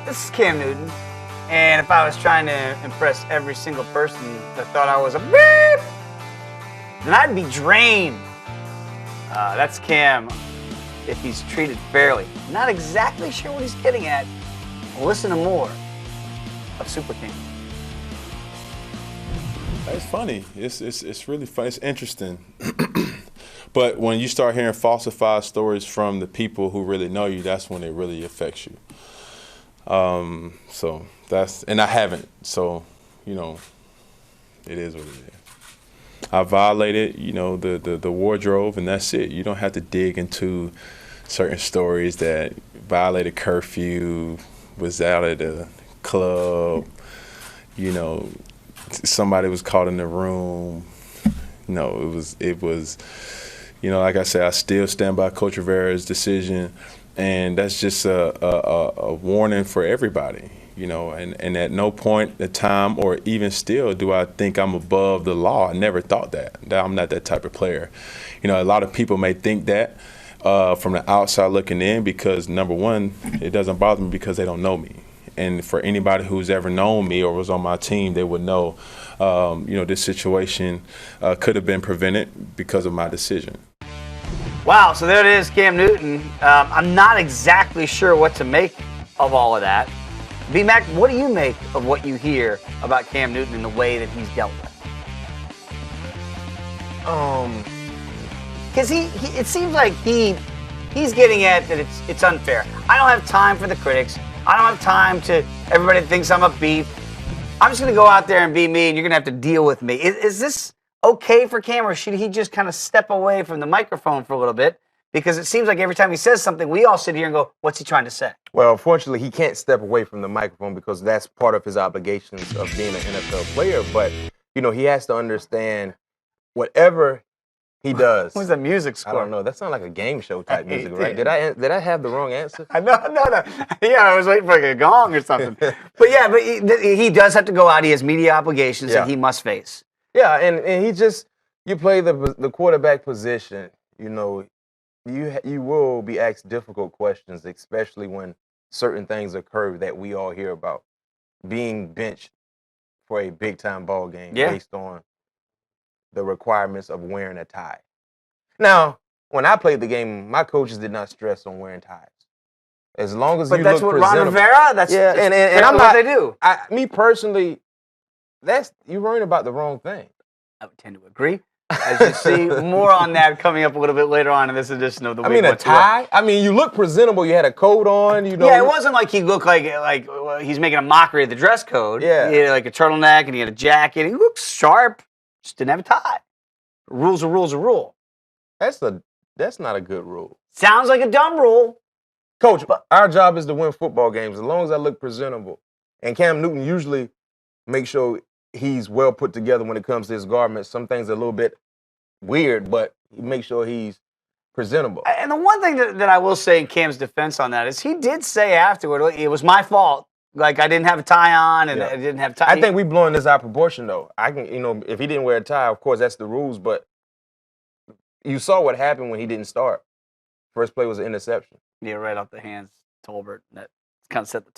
This is Cam Newton, and if I was trying to impress every single person that thought I was a beep, then I'd be drained. That's Cam if he's treated fairly. Not exactly sure what he's getting at. Listen to more of Super King. It's funny. It's really fun. It's interesting. But when you start hearing falsified stories from the people who really know you, that's when it really affects you. So that's, and I haven't. So, you know, it is what it is. I violated, you know, the wardrobe, and that's it. You don't have to dig into certain stories that violated curfew, was out at a club, you know, somebody was caught in the room. No, it was, you know, like I said, I still stand by Coach Rivera's decision, and that's just a warning for everybody, you know, and at no point in time or even still do I think I'm above the law. I never thought that I'm not that type of player. You know, a lot of people may think that from the outside looking in, because number one, it doesn't bother me because they don't know me. And for anybody who's ever known me or was on my team, they would know, you know, this situation could have been prevented because of my decision. Wow, so there it is, Cam Newton. I'm not exactly sure what to make of all of that. V-Mac, what do you make of what you hear about Cam Newton and the way that he's dealt with? Because it seems like he's getting at that it's unfair. I don't have time for the critics. I don't have time to everybody that thinks I'm a beep. I'm just going to go out there and be me, and you're going to have to deal with me. Is this okay for Cam, or should he just kind of step away from the microphone for a little bit? Because it seems like every time he says something, we all sit here and go, what's he trying to say? Well, unfortunately, he can't step away from the microphone because that's part of his obligations of being an NFL player. But, you know, he has to understand whatever he does. What's the music score? I don't know. That sounds like a game show type music, right? Did I have the wrong answer? No. Yeah, I was waiting for like a gong or something. But yeah, but he does have to go out. He has media obligations that he must face. Yeah, and he just, you play the quarterback position, you know, you will be asked difficult questions, especially when certain things occur that we all hear about. Being benched for a big-time ball game based on the requirements of wearing a tie. Now, when I played the game, my coaches did not stress on wearing ties. As long as you look presentable. But that's what Ron Rivera, that's and I'm not, what they do. Me personally, you're worrying about the wrong thing. I would tend to agree. As you see, more on that coming up a little bit later on in this edition of the Week. I mean, a tie? I mean, you look presentable. You had a coat on, you know. Yeah, it wasn't like he looked like he's making a mockery of the dress code. Yeah. He had like a turtleneck and he had a jacket. He looked sharp, just didn't have a tie. Rule's a rule. That's not a good rule. Sounds like a dumb rule. Coach, our job is to win football games as long as I look presentable. And Cam Newton usually makes sure he's well put together when it comes to his garments. Some things are a little bit weird, but he makes sure he's presentable. And the one thing that I will say in Cam's defense on that is he did say afterward, it was my fault. Like, I didn't have a tie on, and I didn't have tie. I think we're blowing this out of proportion, though. If he didn't wear a tie, of course, that's the rules, but you saw what happened when he didn't start. First play was an interception. Yeah, right off the hands, Tolbert. That kind of set the